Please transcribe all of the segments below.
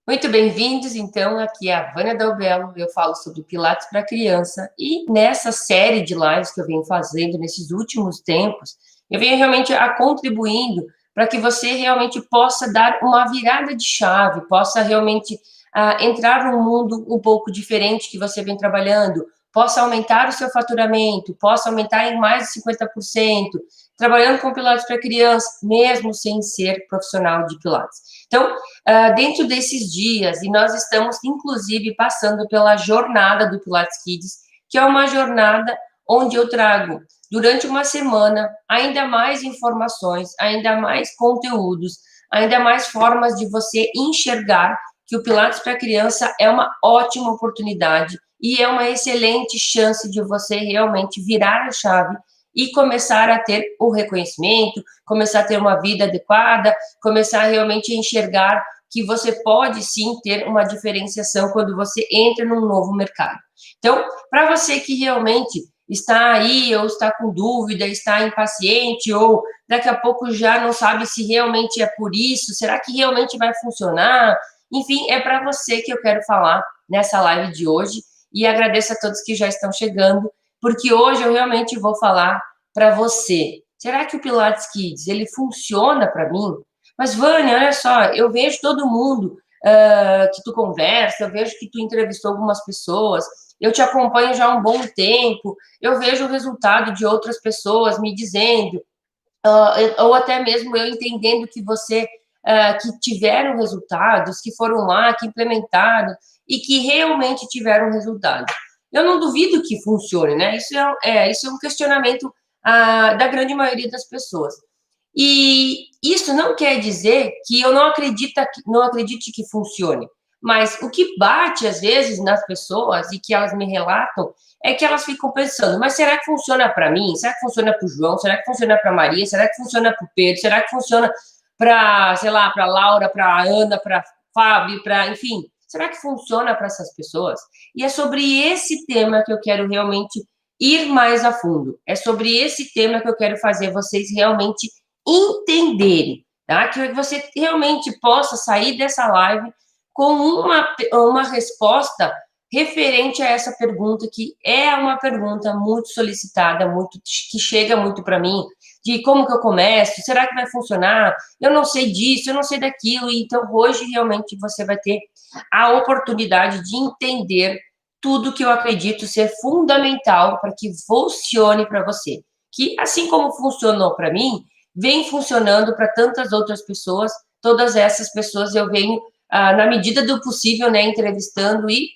Muito bem-vindos, então, aqui é a Vânia Dalbello, eu falo sobre Pilates para criança, e nessa série de lives que eu venho fazendo nesses últimos tempos, eu venho realmente contribuindo para que você realmente possa dar uma virada de chave, possa realmente entrar num mundo um pouco diferente que você vem trabalhando, possa aumentar o seu faturamento, possa aumentar em mais de 50%, trabalhando com Pilates para criança, mesmo sem ser profissional de Pilates. Então, dentro desses dias, e nós estamos, inclusive, passando pela jornada do Pilates Kids, que é uma jornada onde eu trago, durante uma semana, ainda mais informações, ainda mais conteúdos, ainda mais formas de você enxergar que o Pilates para criança é uma ótima oportunidade e é uma excelente chance de você realmente virar a chave e começar a ter o reconhecimento, começar a ter uma vida adequada, começar realmente a enxergar que você pode sim ter uma diferenciação quando você entra num novo mercado. Então, para você que realmente está aí, ou está com dúvida, está impaciente, ou daqui a pouco já não sabe se realmente é por isso, será que realmente vai funcionar? Enfim, é para você que eu quero falar nessa live de hoje, e agradeço a todos que já estão chegando, porque hoje eu realmente vou falar para você. Será que o Pilates Kids, ele funciona para mim? Mas, Vânia, olha só, eu vejo todo mundo que tu conversa, eu vejo que tu entrevistou algumas pessoas, eu te acompanho já há um bom tempo, eu vejo o resultado de outras pessoas me dizendo, ou até mesmo eu entendendo que você, que tiveram resultados, que foram lá, que implementaram e que realmente tiveram resultado. Eu não duvido que funcione, né? Isso é um questionamento da grande maioria das pessoas. E isso não quer dizer que eu não acredite que funcione, mas o que bate às vezes nas pessoas e que elas me relatam é que elas ficam pensando, mas será que funciona para mim? Será que funciona para o João? Será que funciona para Maria? Será que funciona para o Pedro? Será que funciona para, sei lá, para Laura, para Ana, para Fábio, para, enfim, será que funciona para essas pessoas? E é sobre esse tema que eu quero realmente ir mais a fundo. É sobre esse tema que eu quero fazer vocês realmente entenderem, tá? Que você realmente possa sair dessa live com uma resposta referente a essa pergunta, que é uma pergunta muito solicitada, muito, que chega muito para mim, de como que eu começo, será que vai funcionar? Eu não sei disso, eu não sei daquilo, então hoje realmente você vai ter a oportunidade de entender tudo que eu acredito ser fundamental para que funcione para você. Que assim como funcionou para mim, vem funcionando para tantas outras pessoas, todas essas pessoas eu venho, na medida do possível, né, entrevistando e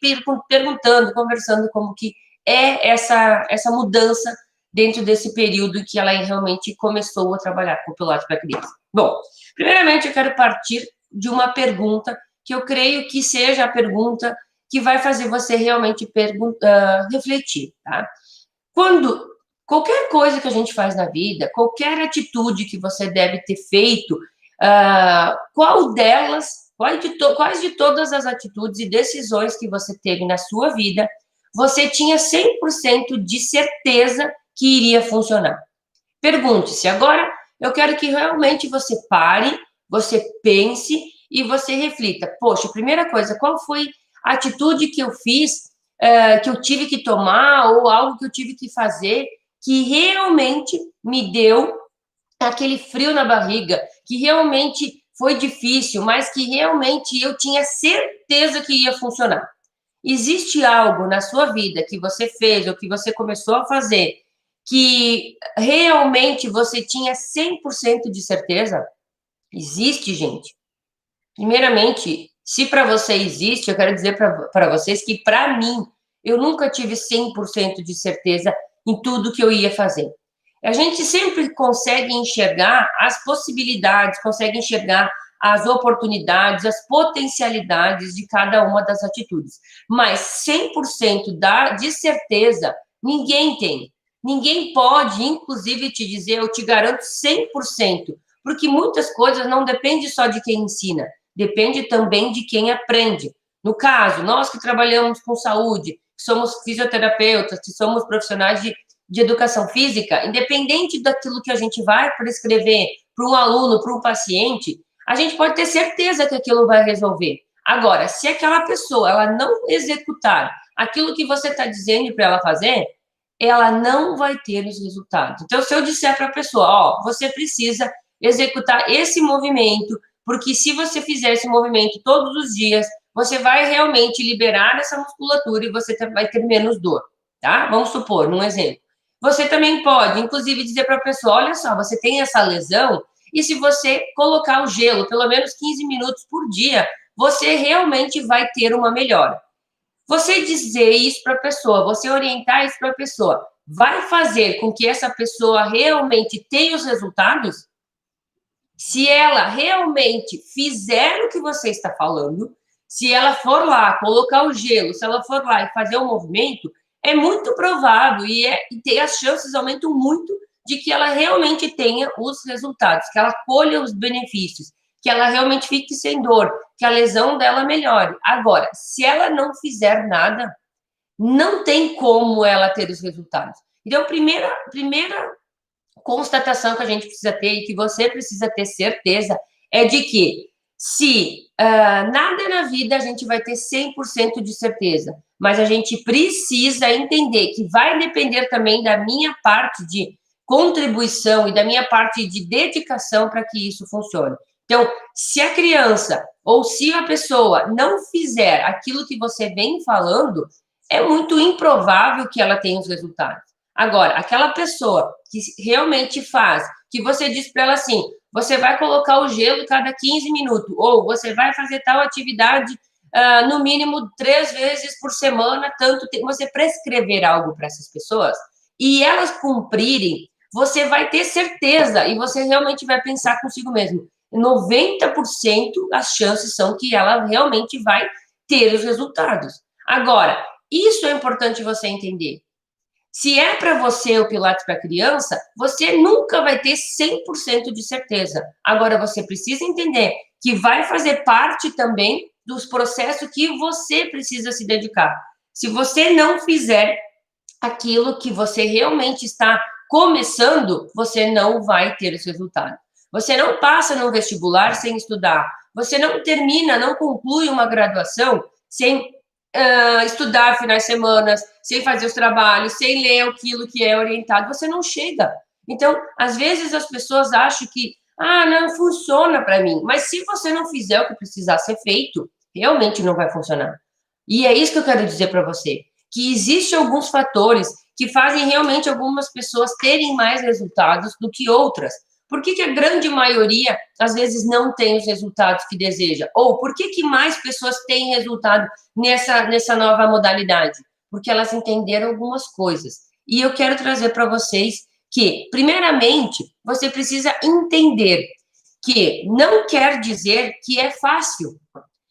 perguntando, conversando como que é essa mudança dentro desse período que ela realmente começou a trabalhar com o Pilates para criança. Bom, primeiramente eu quero partir de uma pergunta que eu creio que seja a pergunta que vai fazer você realmente refletir, tá? Quando qualquer coisa que a gente faz na vida, qualquer atitude que você deve ter feito, qual delas, quais de todas as atitudes e decisões que você teve na sua vida, você tinha 100% de certeza que iria funcionar? Pergunte-se. Agora, eu quero que realmente você pare, você pense e você reflita. Poxa, primeira coisa, qual foi a atitude que eu fiz, que eu tive que tomar, ou algo que eu tive que fazer, que realmente me deu aquele frio na barriga, que realmente foi difícil, mas que realmente eu tinha certeza que ia funcionar. Existe algo na sua vida que você fez ou que você começou a fazer que realmente você tinha 100% de certeza? Existe, gente. Primeiramente, se para você existe, eu quero dizer para vocês que, para mim, eu nunca tive 100% de certeza em tudo que eu ia fazer. A gente sempre consegue enxergar as possibilidades, consegue enxergar as oportunidades, as potencialidades de cada uma das atitudes. Mas 100% de certeza, ninguém tem. Ninguém pode, inclusive, te dizer, eu te garanto 100%, porque muitas coisas não dependem só de quem ensina, depende também de quem aprende. No caso, nós que trabalhamos com saúde, que somos fisioterapeutas, que somos profissionais de educação física, independente daquilo que a gente vai prescrever para um aluno, para um paciente, a gente pode ter certeza que aquilo vai resolver. Agora, se aquela pessoa ela não executar aquilo que você está dizendo para ela fazer, ela não vai ter os resultados. Então, se eu disser para a pessoa, ó, você precisa executar esse movimento, porque se você fizer esse movimento todos os dias, você vai realmente liberar essa musculatura e você vai ter menos dor, tá? Vamos supor, um exemplo. Você também pode, inclusive, dizer para a pessoa, olha só, você tem essa lesão, e se você colocar o gelo pelo menos 15 minutos por dia, você realmente vai ter uma melhora. Você dizer isso para a pessoa, você orientar isso para a pessoa, vai fazer com que essa pessoa realmente tenha os resultados? Se ela realmente fizer o que você está falando, se ela for lá colocar o gelo, se ela for lá e fazer o movimento, é muito provável e as chances aumentam muito de que ela realmente tenha os resultados, que ela colha os benefícios, que ela realmente fique sem dor, que a lesão dela melhore. Agora, se ela não fizer nada, não tem como ela ter os resultados. Então, primeira constatação que a gente precisa ter e que você precisa ter certeza é de que se nada na vida a gente vai ter 100% de certeza, mas a gente precisa entender que vai depender também da minha parte de contribuição e da minha parte de dedicação para que isso funcione. Então, se a criança ou se a pessoa não fizer aquilo que você vem falando, é muito improvável que ela tenha os resultados. Agora, aquela pessoa que realmente faz, que você diz para ela assim, você vai colocar o gelo cada 15 minutos, ou você vai fazer tal atividade no mínimo 3 vezes por semana, você prescrever algo para essas pessoas, e elas cumprirem, você vai ter certeza, e você realmente vai pensar consigo mesmo, 90% as chances são que ela realmente vai ter os resultados. Agora, isso é importante você entender. Se é para você o Pilates para criança, você nunca vai ter 100% de certeza. Agora, você precisa entender que vai fazer parte também dos processos que você precisa se dedicar. Se você não fizer aquilo que você realmente está começando, você não vai ter esse resultado. Você não passa no vestibular sem estudar. Você não termina, não conclui uma graduação sem estudar finais de semana, sem fazer os trabalhos, sem ler aquilo que é orientado, você não chega. Então, às vezes as pessoas acham que, não funciona para mim, mas se você não fizer o que precisar ser feito, realmente não vai funcionar. E é isso que eu quero dizer para você, que existem alguns fatores que fazem realmente algumas pessoas terem mais resultados do que outras. Por que a grande maioria, às vezes, não tem os resultados que deseja? Ou por que mais pessoas têm resultado nessa nova modalidade? Porque elas entenderam algumas coisas. E eu quero trazer para vocês que, primeiramente, você precisa entender que não quer dizer que é fácil.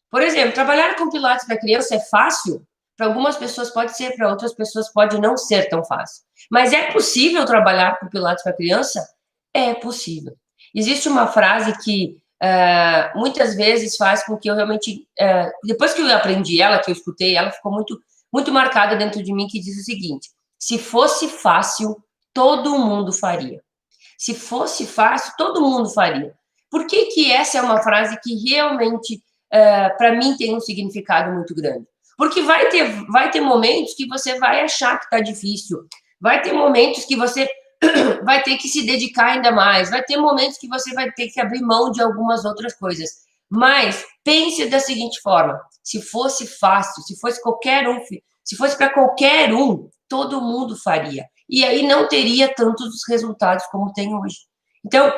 Por exemplo, trabalhar com Pilates para criança é fácil? Para algumas pessoas pode ser, para outras pessoas pode não ser tão fácil. Mas é possível trabalhar com Pilates para criança? É possível. Existe uma frase que muitas vezes faz com que eu realmente, depois que eu aprendi ela, que eu escutei, ela ficou muito, muito marcada dentro de mim, que diz o seguinte: se fosse fácil, todo mundo faria. Se fosse fácil, todo mundo faria. Por que essa é uma frase que realmente, para mim, tem um significado muito grande? Porque vai ter momentos que você vai achar que está difícil, vai ter momentos que você vai ter que se dedicar ainda mais, vai ter momentos que você vai ter que abrir mão de algumas outras coisas. Mas pense da seguinte forma: se fosse fácil, se fosse para qualquer um, todo mundo faria. E aí não teria tantos resultados como tem hoje. Então,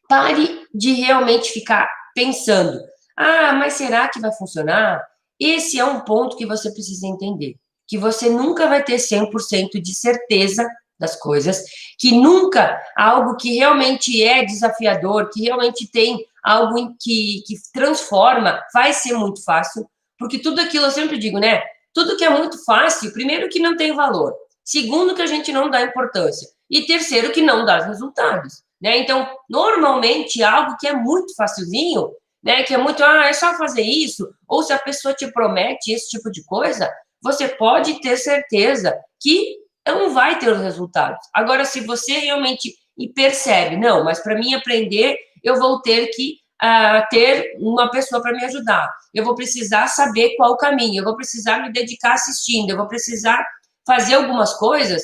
pare de realmente ficar pensando, mas será que vai funcionar? Esse é um ponto que você precisa entender, que você nunca vai ter 100% de certeza das coisas, que nunca algo que realmente é desafiador, que realmente tem algo que transforma, vai ser muito fácil, porque tudo aquilo, eu sempre digo, né? Tudo que é muito fácil, primeiro que não tem valor, segundo que a gente não dá importância, e terceiro que não dá resultados, né? Então, normalmente, algo que é muito facilzinho, né, que é muito, é só fazer isso, ou se a pessoa te promete esse tipo de coisa, você pode ter certeza que não vai ter os resultados. Agora, se você realmente percebe, não, mas para mim aprender, eu vou ter que ter uma pessoa para me ajudar, eu vou precisar saber qual o caminho, eu vou precisar me dedicar assistindo, eu vou precisar fazer algumas coisas.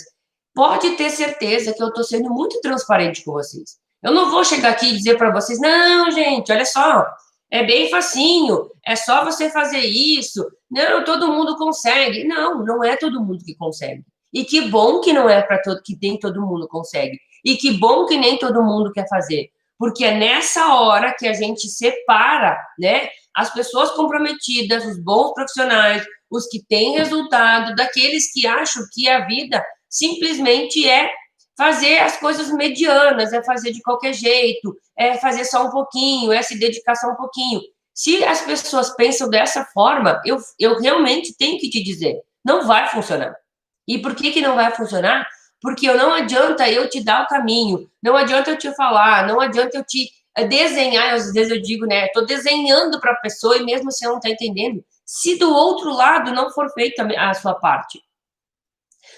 Pode ter certeza que eu estou sendo muito transparente com vocês. Eu não vou chegar aqui e dizer para vocês, não, gente, olha só, é bem facinho, é só você fazer isso. Não, todo mundo consegue. Não, não é todo mundo que consegue. E que bom que não é para todo, que nem todo mundo consegue. E que bom que nem todo mundo quer fazer. Porque é nessa hora que a gente separa, né, as pessoas comprometidas, os bons profissionais, os que têm resultado, daqueles que acham que a vida simplesmente é fazer as coisas medianas, é fazer de qualquer jeito, é fazer só um pouquinho, é se dedicar só um pouquinho. Se as pessoas pensam dessa forma, eu realmente tenho que te dizer, não vai funcionar. E por que não vai funcionar? Porque não adianta eu te dar o caminho, não adianta eu te falar, não adianta eu te desenhar, às vezes eu digo, né, estou desenhando para a pessoa e mesmo assim ela não está entendendo. Se do outro lado não for feita a sua parte.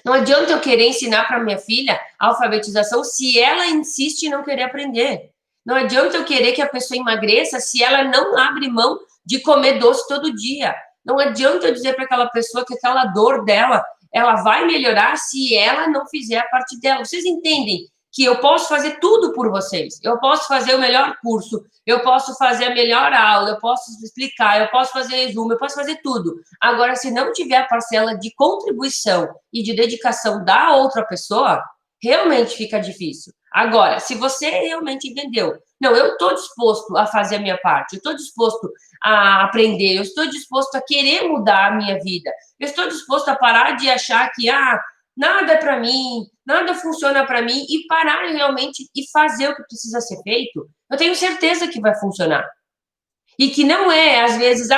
Não adianta eu querer ensinar para minha filha a alfabetização se ela insiste em não querer aprender. Não adianta eu querer que a pessoa emagreça se ela não abre mão de comer doce todo dia. Não adianta eu dizer para aquela pessoa que aquela dor dela, ela vai melhorar se ela não fizer a parte dela. Vocês entendem que eu posso fazer tudo por vocês. Eu posso fazer o melhor curso, eu posso fazer a melhor aula, eu posso explicar, eu posso fazer resumo, eu posso fazer tudo. Agora, se não tiver a parcela de contribuição e de dedicação da outra pessoa, realmente fica difícil. Agora, se você realmente entendeu, não, eu estou disposto a fazer a minha parte, eu estou disposto a aprender, eu estou disposto a querer mudar a minha vida, eu estou disposto a parar de achar que, nada é para mim, nada funciona para mim, e parar realmente e fazer o que precisa ser feito, eu tenho certeza que vai funcionar. E que não é, às vezes,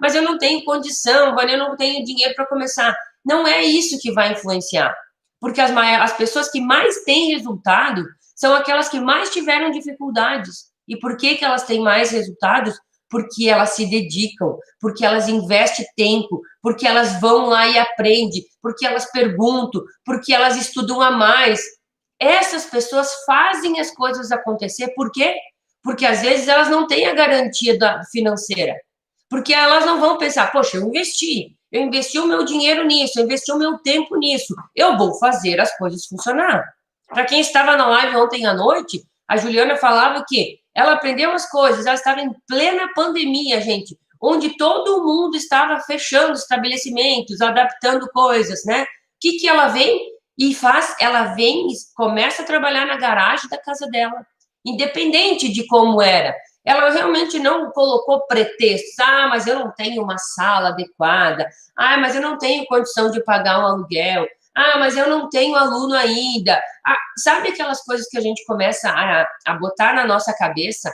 mas eu não tenho condição, eu não tenho dinheiro para começar. Não é isso que vai influenciar. Porque as pessoas que mais têm resultado são aquelas que mais tiveram dificuldades. E por que elas têm mais resultados? Porque elas se dedicam, porque elas investem tempo, porque elas vão lá e aprendem, porque elas perguntam, porque elas estudam a mais. Essas pessoas fazem as coisas acontecer, por quê? Porque às vezes elas não têm a garantia financeira. Porque elas não vão pensar, poxa, eu investi o meu dinheiro nisso, eu investi o meu tempo nisso, eu vou fazer as coisas funcionar. Para quem estava na live ontem à noite, a Juliana falava que ela aprendeu as coisas, ela estava em plena pandemia, gente, onde todo mundo estava fechando estabelecimentos, adaptando coisas, né? O que ela vem e faz? Ela vem e começa a trabalhar na garagem da casa dela, independente de como era. Ela realmente não colocou pretextos. Mas eu não tenho uma sala adequada. Mas eu não tenho condição de pagar um aluguel. Mas eu não tenho aluno ainda. Sabe aquelas coisas que a gente começa a botar na nossa cabeça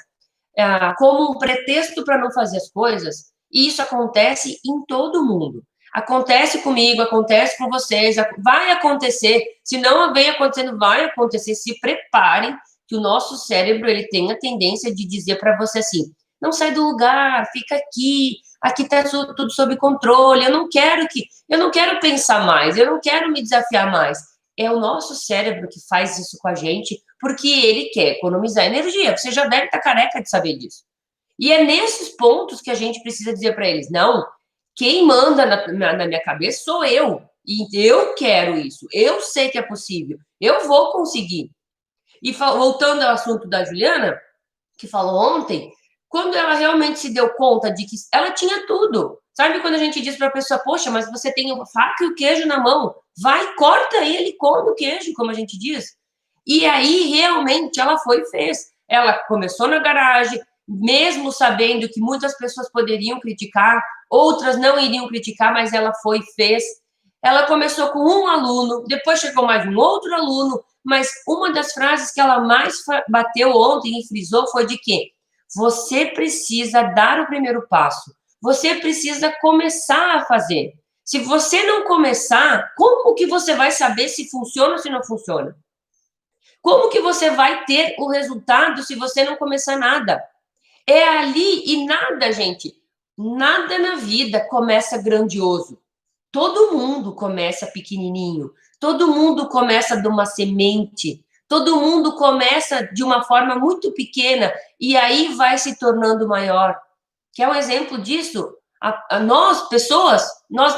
como um pretexto para não fazer as coisas? E isso acontece em todo mundo. Acontece comigo, acontece com vocês, vai acontecer. Se não vem acontecendo, vai acontecer. Se preparem, que o nosso cérebro ele tem a tendência de dizer para você assim, não sai do lugar, fica aqui está tudo sob controle, eu não quero pensar mais, eu não quero me desafiar mais. É o nosso cérebro que faz isso com a gente, porque ele quer economizar energia. Você já deve estar careca de saber disso. E é nesses pontos que a gente precisa dizer para eles, não, quem manda na minha cabeça sou eu, e eu quero isso, eu sei que é possível, eu vou conseguir. E voltando ao assunto da Juliana, que falou ontem, quando ela realmente se deu conta de que ela tinha tudo. Sabe quando a gente diz para a pessoa, poxa, mas você tem a faca e o queijo na mão, vai, corta ele, come o queijo, como a gente diz. E aí, realmente, ela foi e fez. Ela começou na garagem, mesmo sabendo que muitas pessoas poderiam criticar, outras não iriam criticar, mas ela foi e fez. Ela começou com um aluno, depois chegou mais um outro aluno, mas uma das frases que ela mais bateu ontem e frisou foi de que você precisa dar o primeiro passo, você precisa começar a fazer. Se você não começar, como que você vai saber se funciona ou se não funciona? Como que você vai ter o resultado se você não começar nada? É ali e nada, gente, nada na vida começa grandioso. Todo mundo começa pequenininho, todo mundo começa de uma semente, Todo mundo começa de uma forma muito pequena e aí vai se tornando maior. Quer um exemplo disso? Nós, pessoas, nós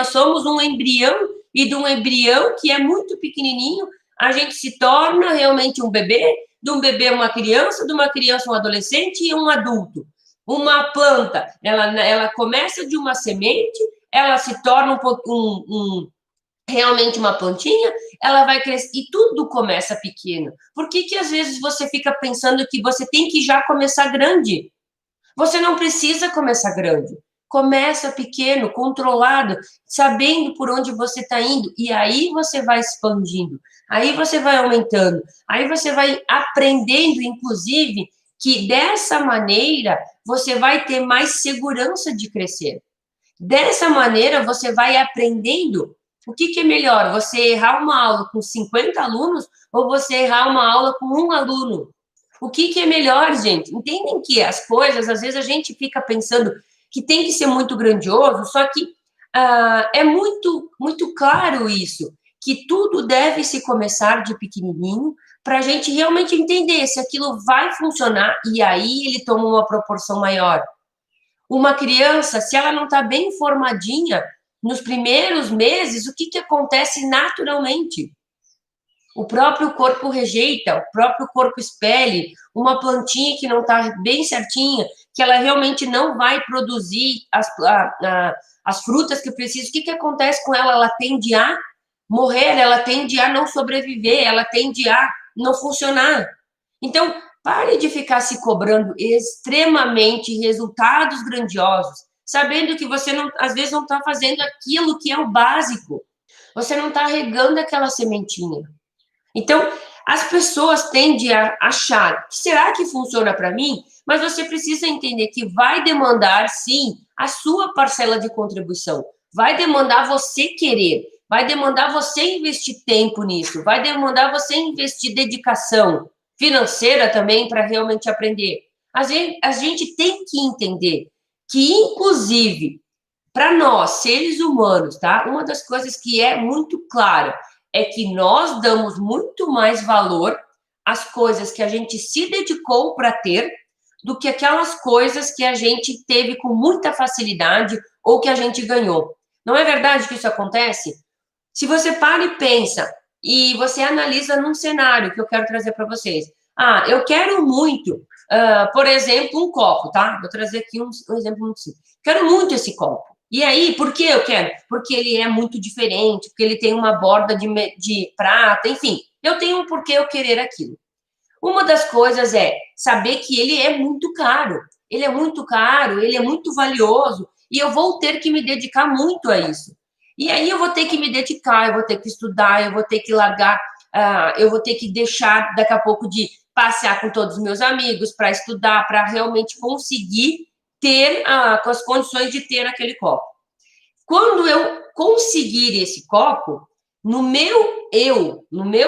somos um embrião e de um embrião que é muito pequenininho, a gente se torna realmente um bebê, de um bebê uma criança, de uma criança um adolescente e um adulto. Uma planta, ela começa de uma semente, ela se torna realmente uma plantinha, ela vai crescer e tudo começa pequeno. Por que às vezes você fica pensando que você tem que já começar grande? Você não precisa começar grande. Começa pequeno, controlado, sabendo por onde você está indo. E aí você vai expandindo. Aí você vai aumentando. Aí você vai aprendendo, inclusive, que dessa maneira você vai ter mais segurança de crescer. Dessa maneira você vai aprendendo o que é melhor, você errar uma aula com 50 alunos ou você errar uma aula com um aluno? O que é melhor, gente? Entendem que as coisas, às vezes a gente fica pensando que tem que ser muito grandioso, só que é muito claro isso, que tudo deve se começar de pequenininho para a gente realmente entender se aquilo vai funcionar e aí ele toma uma proporção maior. Uma criança, se ela não está bem formadinha nos primeiros meses, o que acontece naturalmente? O próprio corpo rejeita, o próprio corpo expele, uma plantinha que não está bem certinha, que ela realmente não vai produzir as frutas que precisa. O que acontece com ela? Ela tende a morrer, ela tende a não sobreviver, ela tende a não funcionar. Então, pare de ficar se cobrando extremamente resultados grandiosos, sabendo que você, não, às vezes, não está fazendo aquilo que é o básico. Você não está regando aquela sementinha. Então, as pessoas tendem a achar, será que funciona para mim? Mas você precisa entender que vai demandar, sim, a sua parcela de contribuição. Vai demandar você querer, vai demandar você investir tempo nisso, vai demandar você investir dedicação financeira também para realmente aprender. A gente tem que entender que, inclusive, para nós, seres humanos, tá? Uma das coisas que é muito clara é que nós damos muito mais valor às coisas que a gente se dedicou para ter do que aquelas coisas que a gente teve com muita facilidade ou que a gente ganhou. Não é verdade que isso acontece? Se você para e pensa e você analisa num cenário que eu quero trazer para vocês. Eu quero muito, por exemplo, um copo, tá? Vou trazer aqui um exemplo muito simples. Quero muito esse copo. E aí, por que eu quero? Porque ele é muito diferente, porque ele tem uma borda de prata, enfim. Eu tenho um porquê eu querer aquilo. Uma das coisas é saber que ele é muito caro. Ele é muito caro, ele é muito valioso, e eu vou ter que me dedicar muito a isso. E aí eu vou ter que me dedicar, eu vou ter que estudar, eu vou ter que largar, eu vou ter que deixar daqui a pouco de passear com todos os meus amigos para estudar, para realmente conseguir ter com as condições de ter aquele copo. Quando eu conseguir esse copo, no meu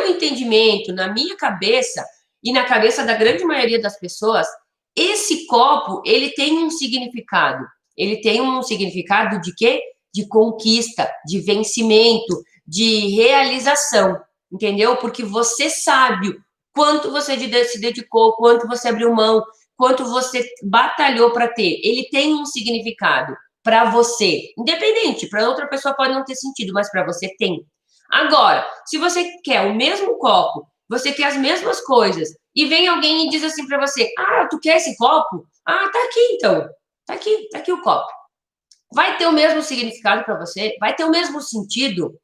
entendimento, na minha cabeça e na cabeça da grande maioria das pessoas, esse copo, ele tem um significado. Ele tem um significado de quê? De conquista, de vencimento, de realização, entendeu? Porque você sabe quanto você se dedicou, quanto você abriu mão, quanto você batalhou para ter. Ele tem um significado para você, independente, para outra pessoa pode não ter sentido, mas para você tem. Agora, se você quer o mesmo copo, você quer as mesmas coisas, e vem alguém e diz assim para você: tu quer esse copo? Tá aqui então. Tá aqui o copo. Vai ter o mesmo significado para você? Vai ter o mesmo sentido?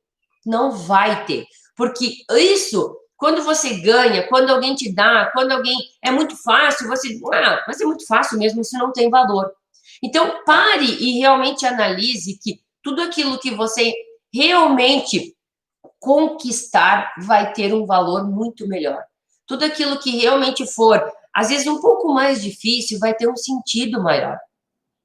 Não vai ter. Porque isso, quando você ganha, quando alguém te dá, quando alguém. É muito fácil, você. Mas é muito fácil mesmo, isso não tem valor. Então, pare e realmente analise que tudo aquilo que você realmente conquistar vai ter um valor muito melhor. Tudo aquilo que realmente for, às vezes, um pouco mais difícil, vai ter um sentido maior.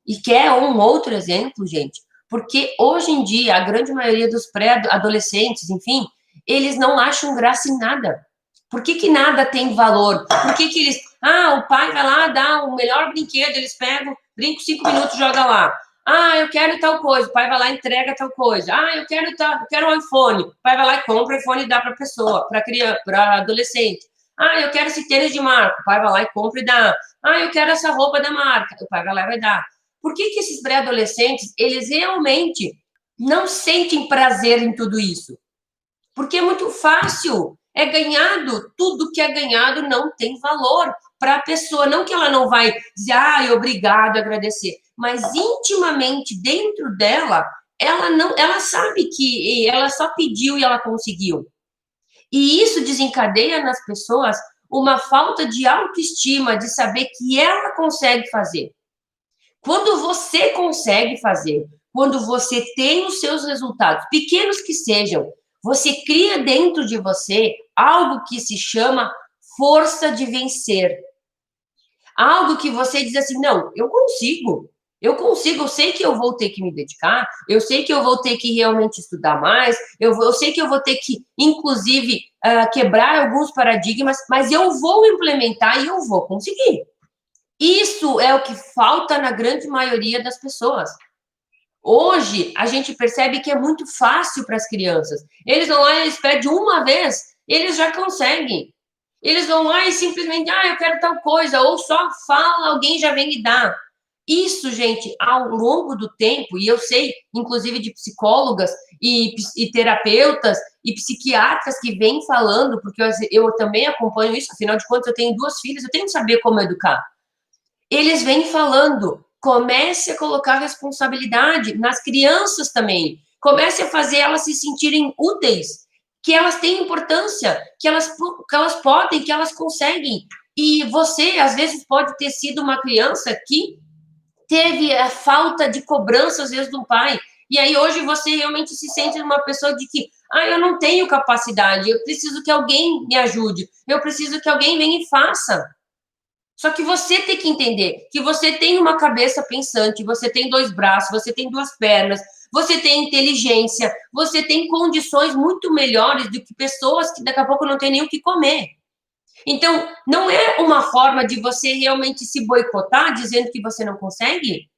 E quer um outro exemplo, gente? Porque hoje em dia, a grande maioria dos pré-adolescentes, enfim, eles não acham graça em nada. Por que nada tem valor? Por que eles... o pai vai lá dar o melhor brinquedo, eles pegam, brinco 5 minutos, joga lá. Ah, eu quero tal coisa, o pai vai lá e entrega tal coisa. Ah, eu quero um iPhone, o pai vai lá e compra o iPhone e dá para a pessoa, para criança, para adolescente. Ah, eu quero esse tênis de marca, o pai vai lá e compra e dá. Ah, eu quero essa roupa da marca, o pai vai lá e vai dar. Por que esses pré-adolescentes, eles realmente não sentem prazer em tudo isso? Porque é muito fácil, é ganhado, tudo que é ganhado não tem valor para a pessoa, não que ela não vai dizer, obrigado, agradecer, mas intimamente dentro dela, ela não, ela sabe que ela só pediu e ela conseguiu. E isso desencadeia nas pessoas uma falta de autoestima, de saber que ela consegue fazer. Quando você consegue fazer, quando você tem os seus resultados, pequenos que sejam, você cria dentro de você algo que se chama força de vencer. Algo que você diz assim, não, eu sei que eu vou ter que me dedicar, eu sei que eu vou ter que realmente estudar mais, eu sei que eu vou ter que, inclusive, quebrar alguns paradigmas, mas eu vou implementar e eu vou conseguir. Isso é o que falta na grande maioria das pessoas. Hoje, a gente percebe que é muito fácil para as crianças. Eles vão lá e eles pedem uma vez, eles já conseguem. Eles vão lá e simplesmente, eu quero tal coisa, ou só fala, alguém já vem e dá. Isso, gente, ao longo do tempo, e eu sei, inclusive, de psicólogas e terapeutas e psiquiatras que vêm falando, porque eu também acompanho isso, afinal de contas, eu tenho 2 filhas, eu tenho que saber como educar. Eles vêm falando, comece a colocar responsabilidade nas crianças também. Comece a fazer elas se sentirem úteis, que elas têm importância, que elas podem, que elas conseguem. E você, às vezes, pode ter sido uma criança que teve a falta de cobrança, às vezes, do pai. E aí, hoje, você realmente se sente uma pessoa de que, eu não tenho capacidade, eu preciso que alguém me ajude, eu preciso que alguém venha e faça. Só que você tem que entender que você tem uma cabeça pensante, você tem 2 braços, você tem 2 pernas, você tem inteligência, você tem condições muito melhores do que pessoas que daqui a pouco não têm nem o que comer. Então, não é uma forma de você realmente se boicotar dizendo que você não consegue,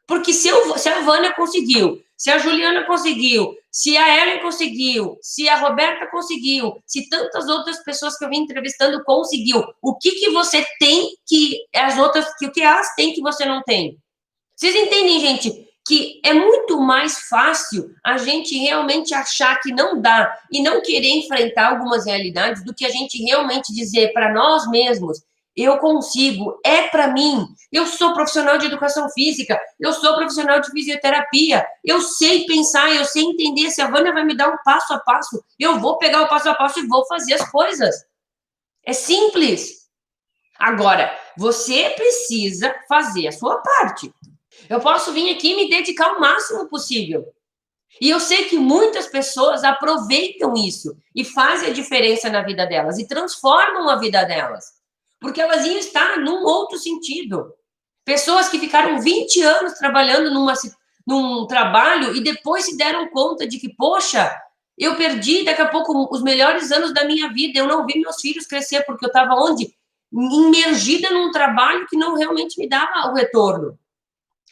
porque se a Vânia conseguiu, se a Juliana conseguiu, se a Ellen conseguiu, se a Roberta conseguiu, se tantas outras pessoas que eu vim entrevistando conseguiu, o que você tem que as outras, que o que elas têm que você não tem? Vocês entendem, gente, que é muito mais fácil a gente realmente achar que não dá e não querer enfrentar algumas realidades do que a gente realmente dizer para nós mesmos, eu consigo, é para mim. Eu sou profissional de educação física, eu sou profissional de fisioterapia, eu sei pensar, eu sei entender. Se a Vânia vai me dar um passo a passo, eu vou pegar o passo a passo e vou fazer as coisas. É simples. Agora, você precisa fazer a sua parte. Eu posso vir aqui e me dedicar o máximo possível. E eu sei que muitas pessoas aproveitam isso e fazem a diferença na vida delas e transformam a vida delas. Porque elas iam estar num outro sentido. Pessoas que ficaram 20 anos trabalhando num trabalho e depois se deram conta de que, poxa, eu perdi daqui a pouco os melhores anos da minha vida, eu não vi meus filhos crescer porque eu estava onde? Imergida num trabalho que não realmente me dava o retorno.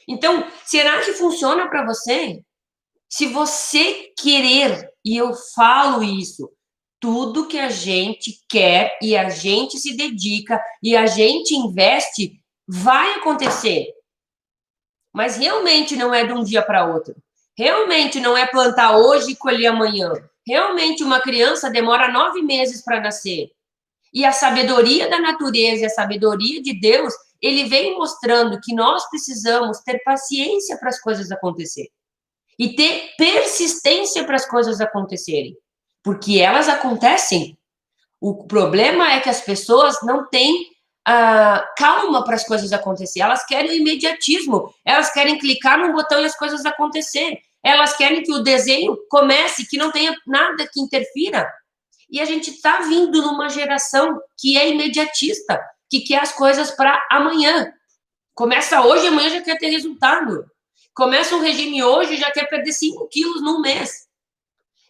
Então, será que funciona para você? Se você querer, e eu falo isso, tudo que a gente quer e a gente se dedica e a gente investe, vai acontecer. Mas realmente não é de um dia para outro. Realmente não é plantar hoje e colher amanhã. Realmente uma criança demora 9 meses para nascer. E a sabedoria da natureza e a sabedoria de Deus, ele vem mostrando que nós precisamos ter paciência para as coisas acontecerem. E ter persistência para as coisas acontecerem. Porque elas acontecem. O problema é que as pessoas não têm calma para as coisas acontecerem. Elas querem o imediatismo. Elas querem clicar num botão e as coisas acontecerem. Elas querem que o desenho comece, que não tenha nada que interfira. E a gente está vindo numa geração que é imediatista, que quer as coisas para amanhã. Começa hoje, amanhã já quer ter resultado. Começa um regime hoje e já quer perder 5 quilos num mês.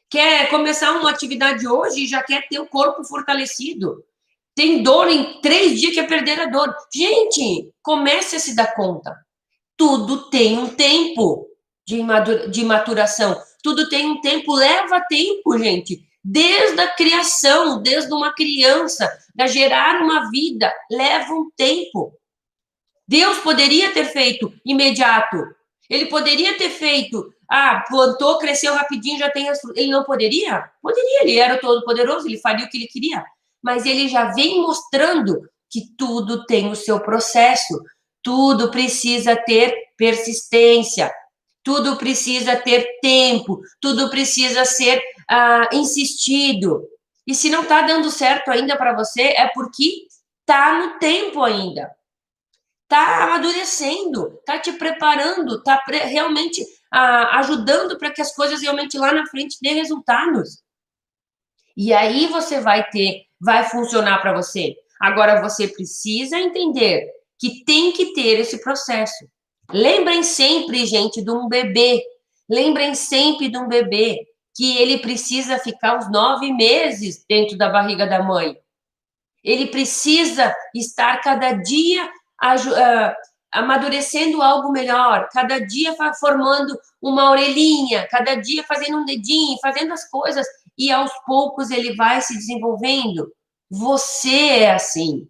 Quer começar uma atividade hoje e já quer ter o corpo fortalecido. Tem dor em 3 dias, quer perder a dor. Gente, comece a se dar conta. Tudo tem um tempo de maturação. Tudo tem um tempo, leva tempo, gente. Desde a criação, desde uma criança, da gerar uma vida, leva um tempo. Deus poderia ter feito imediato. Ele poderia ter feito, plantou, cresceu rapidinho, já tem as... Ele não poderia? Poderia, ele era o todo-poderoso, ele faria o que ele queria. Mas ele já vem mostrando que tudo tem o seu processo, tudo precisa ter persistência, tudo precisa ter tempo, tudo precisa ser insistido. E se não está dando certo ainda para você, é porque está no tempo ainda. Está amadurecendo, está te preparando, está realmente ajudando para que as coisas realmente lá na frente dêem resultados. E aí você vai funcionar para você. Agora você precisa entender que tem que ter esse processo. Lembrem sempre, gente, de um bebê. Lembrem sempre de um bebê que ele precisa ficar uns 9 meses dentro da barriga da mãe. Ele precisa estar cada dia amadurecendo algo melhor, cada dia formando uma orelhinha, cada dia fazendo um dedinho, fazendo as coisas, e aos poucos ele vai se desenvolvendo. Você é assim.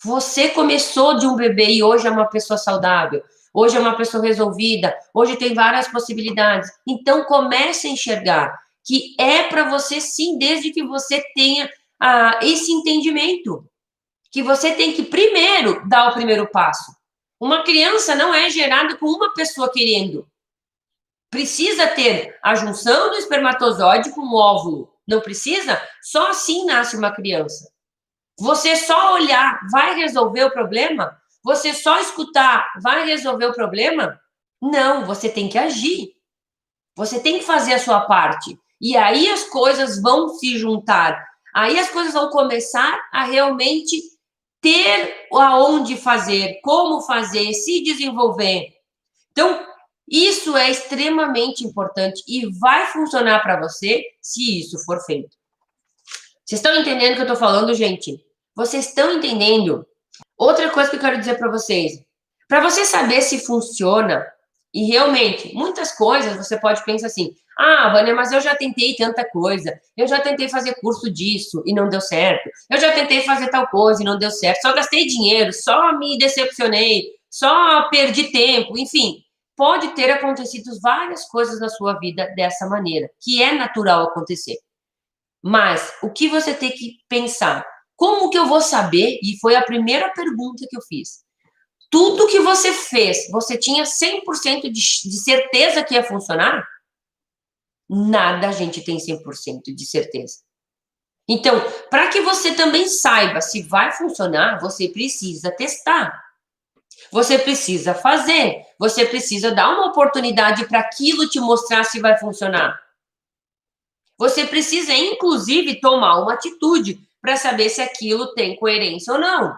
Você começou de um bebê e hoje é uma pessoa saudável, hoje é uma pessoa resolvida, hoje tem várias possibilidades. Então comece a enxergar que é para você sim, desde que você tenha esse entendimento, que você tem que primeiro dar o primeiro passo. Uma criança não é gerada com uma pessoa querendo. Precisa ter a junção do espermatozoide com o óvulo. Não precisa? Só assim nasce uma criança. Você só olhar vai resolver o problema? Você só escutar vai resolver o problema? Não, você tem que agir. Você tem que fazer a sua parte. E aí as coisas vão se juntar. Aí as coisas vão começar a realmente ter aonde fazer, como fazer, se desenvolver. Então, isso é extremamente importante e vai funcionar para você se isso for feito. Vocês estão entendendo o que eu estou falando, gente? Vocês estão entendendo? Outra coisa que eu quero dizer para vocês. Para você saber se funciona, e realmente, muitas coisas você pode pensar assim, Vânia, mas eu já tentei tanta coisa, eu já tentei fazer curso disso e não deu certo, eu já tentei fazer tal coisa e não deu certo, só gastei dinheiro, só me decepcionei, só perdi tempo, enfim, pode ter acontecido várias coisas na sua vida dessa maneira, que é natural acontecer. Mas o que você tem que pensar? Como que eu vou saber? E foi a primeira pergunta que eu fiz. Tudo que você fez, você tinha 100% de certeza que ia funcionar? Nada a gente tem 100% de certeza. Então, para que você também saiba se vai funcionar, você precisa testar. Você precisa fazer. Você precisa dar uma oportunidade para aquilo te mostrar se vai funcionar. Você precisa, inclusive, tomar uma atitude para saber se aquilo tem coerência ou não.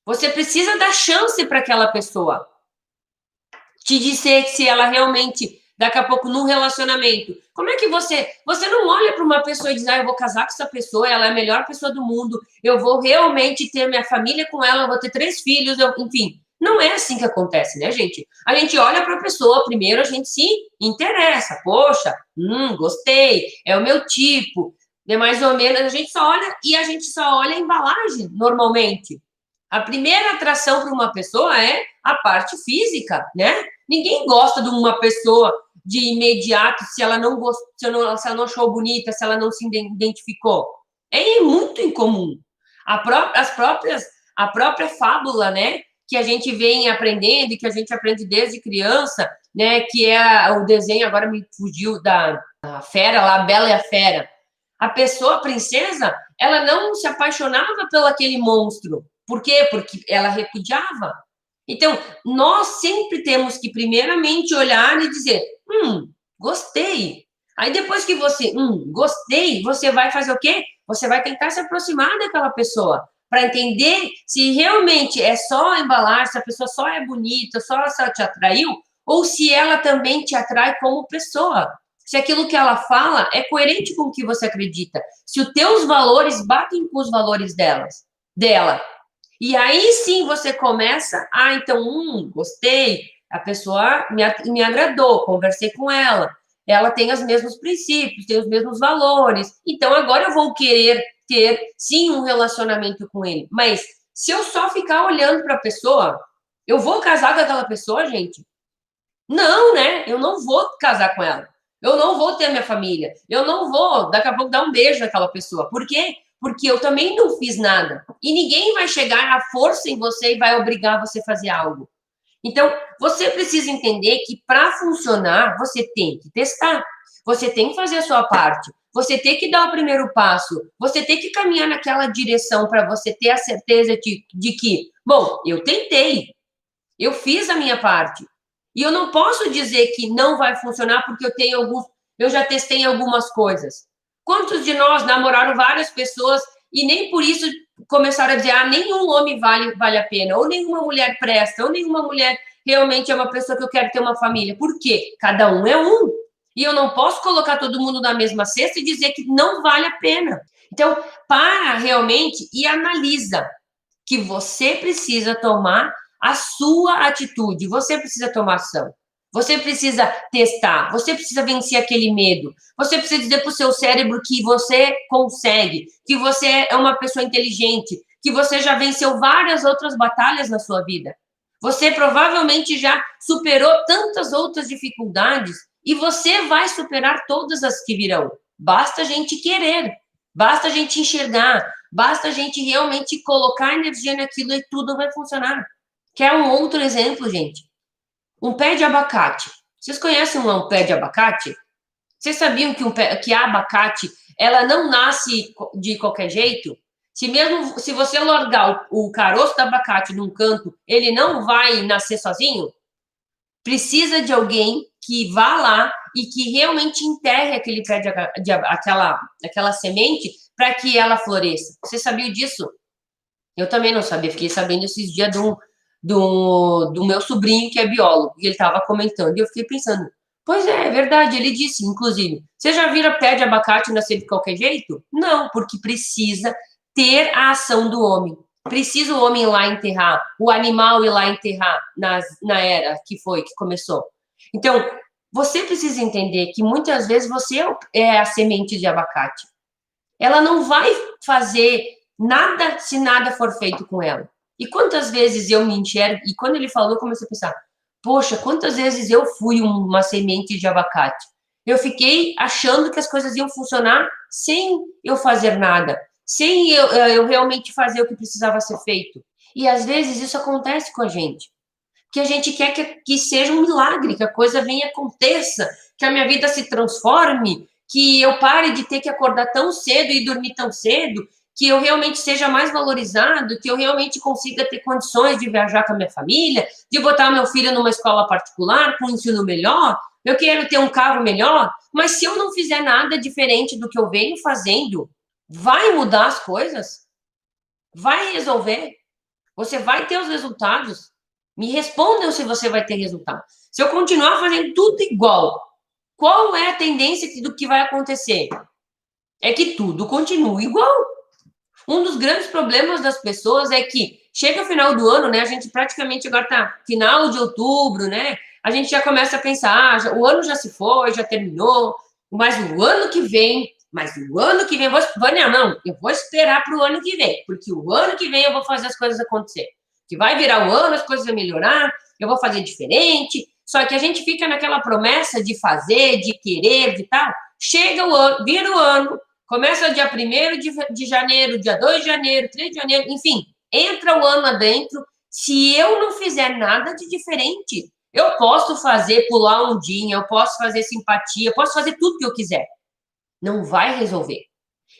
Você precisa dar chance para aquela pessoa te dizer se ela realmente, daqui a pouco, num relacionamento, como é que você não olha para uma pessoa e diz, eu vou casar com essa pessoa, ela é a melhor pessoa do mundo, eu vou realmente ter minha família com ela, eu vou ter 3 filhos, enfim. Não é assim que acontece, né, gente? A gente olha para a pessoa, primeiro a gente se interessa. Poxa, gostei, é o meu tipo. É mais ou menos, a gente só olha a embalagem, normalmente. A primeira atração para uma pessoa é a parte física, né? Ninguém gosta de uma pessoa de imediato se ela não gostou, se ela não achou bonita, se ela não se identificou. É muito incomum. A própria fábula, né? Que a gente vem aprendendo e que a gente aprende desde criança, né? Que é o desenho, agora me fugiu da fera lá, a Bela e a Fera. A pessoa, a princesa, ela não se apaixonava pelo aquele monstro. Por quê? Porque ela repudiava. Então, nós sempre temos que, primeiramente, olhar e dizer, gostei. Aí, depois que você, gostei, você vai fazer o quê? Você vai tentar se aproximar daquela pessoa, para entender se realmente é só embalar, se a pessoa só é bonita, só se ela te atraiu, ou se ela também te atrai como pessoa. Se aquilo que ela fala é coerente com o que você acredita. Se os teus valores batem com os valores dela. E aí sim você começa, então, gostei, a pessoa me agradou, conversei com ela tem os mesmos princípios, tem os mesmos valores, então agora eu vou querer ter, sim, um relacionamento com ele. Mas se eu só ficar olhando para a pessoa, eu vou casar com aquela pessoa, gente? Não, né? Eu não vou casar com ela. Eu não vou ter minha família. Eu não vou, daqui a pouco, dar um beijo naquela pessoa. Por quê? Porque eu também não fiz nada. E ninguém vai chegar à força em você e vai obrigar você a fazer algo. Então, você precisa entender que para funcionar, você tem que testar. Você tem que fazer a sua parte. Você tem que dar o primeiro passo. Você tem que caminhar naquela direção para você ter a certeza de que, bom, eu tentei. Eu fiz a minha parte. E eu não posso dizer que não vai funcionar porque eu já testei algumas coisas. Quantos de nós namoraram várias pessoas e nem por isso começaram a dizer, nenhum homem vale a pena, ou nenhuma mulher presta, ou nenhuma mulher realmente é uma pessoa que eu quero ter uma família. Por quê? Cada um é um. E eu não posso colocar todo mundo na mesma cesta e dizer que não vale a pena. Então, para realmente e analisa que você precisa tomar a sua atitude, você precisa tomar ação. Você precisa testar, você precisa vencer aquele medo. Você precisa dizer para o seu cérebro que você consegue, que você é uma pessoa inteligente, que você já venceu várias outras batalhas na sua vida. Você provavelmente já superou tantas outras dificuldades e você vai superar todas as que virão. Basta a gente querer, basta a gente enxergar, basta a gente realmente colocar energia naquilo e tudo vai funcionar. Quer um outro exemplo, gente? Um pé de abacate. Vocês conhecem um pé de abacate? Vocês sabiam que a abacate ela não nasce de qualquer jeito? Se você largar o caroço do abacate num canto, ele não vai nascer sozinho? Precisa de alguém que vá lá e que realmente enterre aquele pé aquela semente para que ela floresça. Você sabia disso? Eu também não sabia, fiquei sabendo esses dias do meu sobrinho, que é biólogo, e ele estava comentando, e eu fiquei pensando, pois é verdade, ele disse, inclusive, você já vira pé de abacate nascer de qualquer jeito? Não, porque precisa ter a ação do homem. Precisa o homem ir lá enterrar, o animal ir lá enterrar na era que começou. Então, você precisa entender que muitas vezes você é a semente de abacate. Ela não vai fazer nada se nada for feito com ela. E quantas vezes eu me enxergo, e quando ele falou, eu comecei a pensar, poxa, quantas vezes eu fui uma semente de abacate? Eu fiquei achando que as coisas iam funcionar sem eu fazer nada, sem eu realmente fazer o que precisava ser feito. E às vezes isso acontece com a gente, que a gente quer que seja um milagre, que a coisa venha, aconteça, que a minha vida se transforme, que eu pare de ter que acordar tão cedo e dormir tão cedo, que eu realmente seja mais valorizado, que eu realmente consiga ter condições de viajar com a minha família, de botar meu filho numa escola particular, com um ensino melhor, eu quero ter um carro melhor, mas se eu não fizer nada diferente do que eu venho fazendo, vai mudar as coisas? Vai resolver? Você vai ter os resultados? Me respondam se você vai ter resultado. Se eu continuar fazendo tudo igual, qual é a tendência do que vai acontecer? É que tudo continua igual. Um dos grandes problemas das pessoas é que chega o final do ano, né? A gente praticamente agora tá final de outubro, né? A gente já começa a pensar, o ano já se foi, já terminou, mas o ano que vem, Vânia, não, eu vou esperar para o ano que vem, porque o ano que vem eu vou fazer as coisas acontecer. Que vai virar o ano, as coisas vão melhorar, eu vou fazer diferente. Só que a gente fica naquela promessa de fazer, de querer, de tal. Chega o ano, vira o ano, começa dia 1º de janeiro, dia 2 de janeiro, 3 de janeiro, enfim, entra o ano adentro. Se eu não fizer nada de diferente, eu posso fazer pular ondinha, eu posso fazer simpatia, eu posso fazer tudo que eu quiser. Não vai resolver.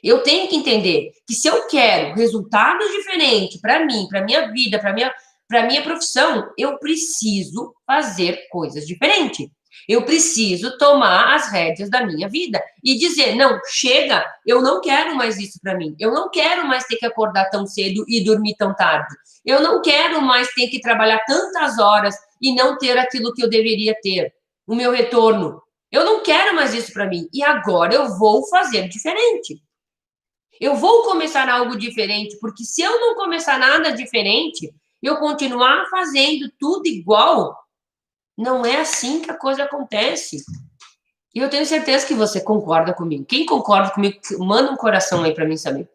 Eu tenho que entender que se eu quero resultados diferentes para mim, para minha vida, para minha profissão, eu preciso fazer coisas diferentes. Eu preciso tomar as rédeas da minha vida e dizer, não, chega, eu não quero mais isso para mim. Eu não quero mais ter que acordar tão cedo e dormir tão tarde. Eu não quero mais ter que trabalhar tantas horas e não ter aquilo que eu deveria ter, o meu retorno. Eu não quero mais isso para mim. E agora eu vou fazer diferente. Eu vou começar algo diferente, porque se eu não começar nada diferente, eu continuar fazendo tudo igual, não é assim que a coisa acontece. E eu tenho certeza que você concorda comigo. Quem concorda comigo, manda um coração aí para mim saber.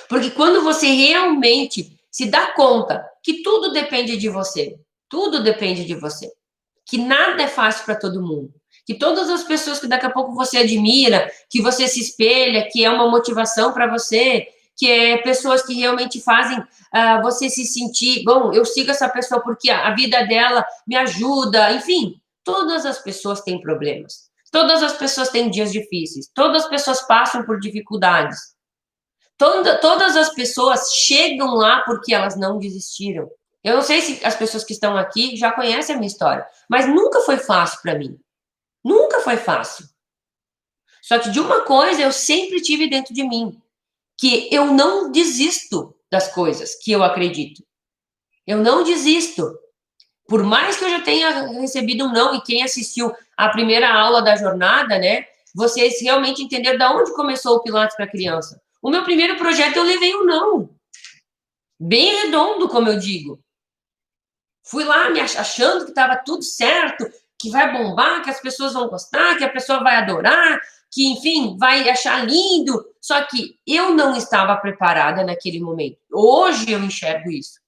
Porque quando você realmente se dá conta que tudo depende de você, tudo depende de você, que nada é fácil para todo mundo, que todas as pessoas que daqui a pouco você admira, que você se espelha, que é uma motivação para você, que é pessoas que realmente fazem você se sentir, bom, eu sigo essa pessoa porque a vida dela me ajuda, enfim, todas as pessoas têm problemas, todas as pessoas têm dias difíceis, todas as pessoas passam por dificuldades, todas as pessoas chegam lá porque elas não desistiram. Eu não sei se as pessoas que estão aqui já conhecem a minha história, mas nunca foi fácil para mim. Nunca foi fácil. Só que de uma coisa eu sempre tive dentro de mim, que eu não desisto das coisas que eu acredito. Eu não desisto. Por mais que eu já tenha recebido um não, e quem assistiu a primeira aula da jornada, né, vocês realmente entenderam de onde começou o Pilates para criança. O meu primeiro projeto eu levei um não. Bem redondo, como eu digo. Fui lá me achando que estava tudo certo, que vai bombar, que as pessoas vão gostar, que a pessoa vai adorar, que, enfim, vai achar lindo. Só que eu não estava preparada naquele momento. Hoje eu enxergo isso.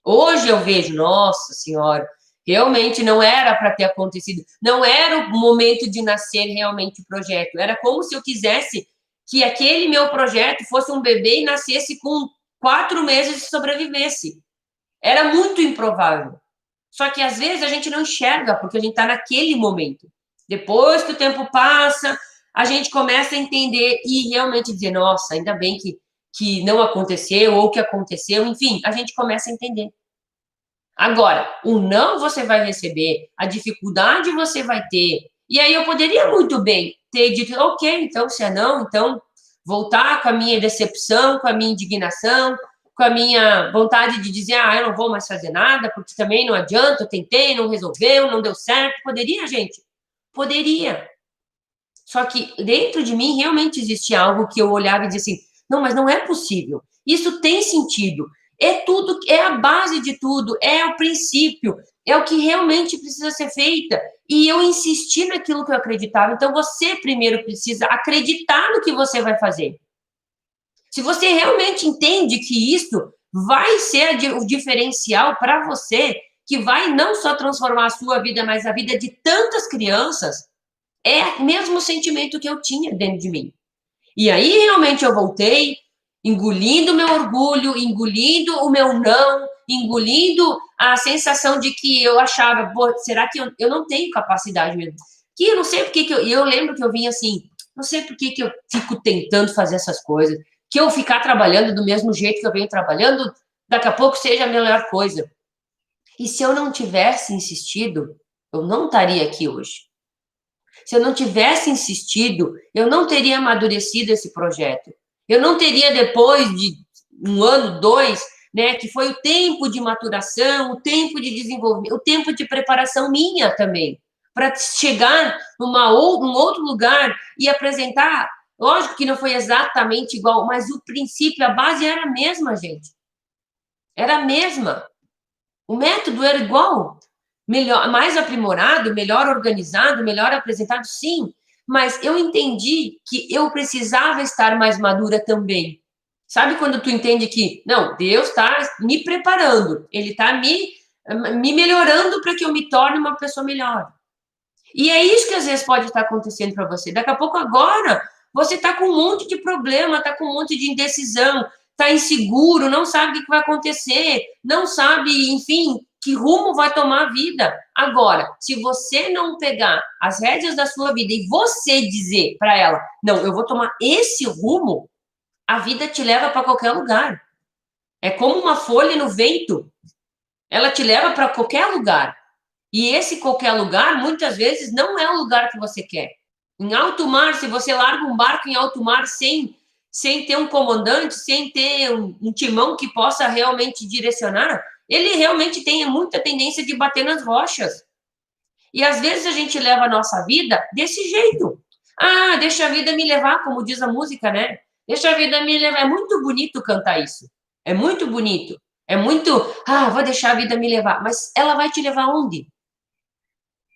Hoje eu vejo, nossa senhora, realmente não era para ter acontecido. Não era o momento de nascer realmente o projeto. Era como se eu quisesse que aquele meu projeto fosse um bebê e nascesse com 4 meses e sobrevivesse. Era muito improvável. Só que às vezes a gente não enxerga, porque a gente está naquele momento. Depois que o tempo passa, a gente começa a entender e realmente dizer, nossa, ainda bem que não aconteceu, ou que aconteceu, enfim, a gente começa a entender. Agora, o não você vai receber, a dificuldade você vai ter. E aí eu poderia muito bem ter dito, ok, então se é não, então voltar com a minha decepção, com a minha indignação, com a minha vontade de dizer, eu não vou mais fazer nada, porque também não adianta, eu tentei, não resolveu, não deu certo. Poderia, gente? Poderia. Só que dentro de mim realmente existia algo que eu olhava e dizia assim, não, mas não é possível. Isso tem sentido. É tudo, é a base de tudo, é o princípio, é o que realmente precisa ser feita. E eu insisti naquilo que eu acreditava. Então você primeiro precisa acreditar no que você vai fazer. Se você realmente entende que isso vai ser o diferencial para você, que vai não só transformar a sua vida, mas a vida de tantas crianças, é o mesmo sentimento que eu tinha dentro de mim. E aí realmente eu voltei, engolindo o meu orgulho, engolindo o meu não, engolindo a sensação de que eu achava, será que eu não tenho capacidade mesmo? Que eu não sei porque que eu lembro que eu vinha assim, não sei por que eu fico tentando fazer essas coisas, que eu ficar trabalhando do mesmo jeito que eu venho trabalhando, daqui a pouco seja a melhor coisa. E se eu não tivesse insistido, eu não estaria aqui hoje. Se eu não tivesse insistido, eu não teria amadurecido esse projeto. Eu não teria, depois de 1 ano, 2, né, que foi o tempo de maturação, o tempo de desenvolvimento, o tempo de preparação minha também, para chegar num outro lugar e apresentar. Lógico que não foi exatamente igual, mas o princípio, a base era a mesma, gente. Era a mesma. O método era igual. Melhor, mais aprimorado, melhor organizado, melhor apresentado, sim. Mas eu entendi que eu precisava estar mais madura também. Sabe quando tu entende que, não, Deus está me preparando, Ele está me melhorando para que eu me torne uma pessoa melhor. E é isso que às vezes pode estar acontecendo para você. Daqui a pouco agora, você está com um monte de problema, está com um monte de indecisão, está inseguro, não sabe o que vai acontecer, não sabe, enfim, que rumo vai tomar a vida. Agora, se você não pegar as rédeas da sua vida e você dizer para ela, não, eu vou tomar esse rumo, a vida te leva para qualquer lugar. É como uma folha no vento. Ela te leva para qualquer lugar. E esse qualquer lugar, muitas vezes, não é o lugar que você quer. Em alto mar, se você larga um barco em alto mar sem ter um comandante, sem ter um timão que possa realmente direcionar, ele realmente tem muita tendência de bater nas rochas. E às vezes a gente leva a nossa vida desse jeito. Deixa a vida me levar, como diz a música, né? Deixa a vida me levar. É muito bonito cantar isso. É muito bonito. É muito, vou deixar a vida me levar. Mas ela vai te levar onde?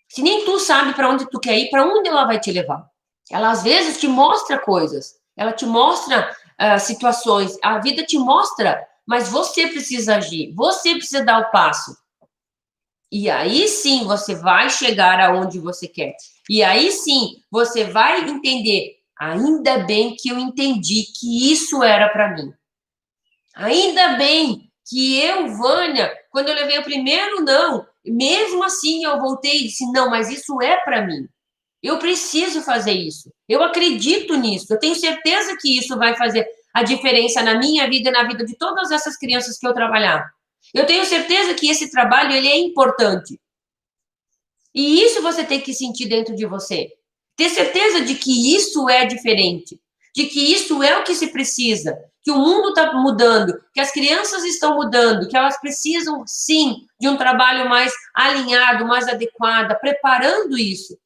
Se nem tu sabe para onde tu quer ir, para onde ela vai te levar? Ela às vezes te mostra coisas, ela te mostra situações, a vida te mostra, mas você precisa agir, você precisa dar o passo. E aí sim você vai chegar aonde você quer. E aí sim você vai entender. Ainda bem que eu entendi que isso era para mim. Ainda bem que eu, Vânia, quando eu levei o primeiro não, mesmo assim eu voltei e disse: não, mas isso é para mim. Eu preciso fazer isso. Eu acredito nisso. Eu tenho certeza que isso vai fazer a diferença na minha vida e na vida de todas essas crianças que eu trabalhar. Eu tenho certeza que esse trabalho ele é importante. E isso você tem que sentir dentro de você. Ter certeza de que isso é diferente, de que isso é o que se precisa, que o mundo está mudando, que as crianças estão mudando, que elas precisam, sim, de um trabalho mais alinhado, mais adequado, preparando isso.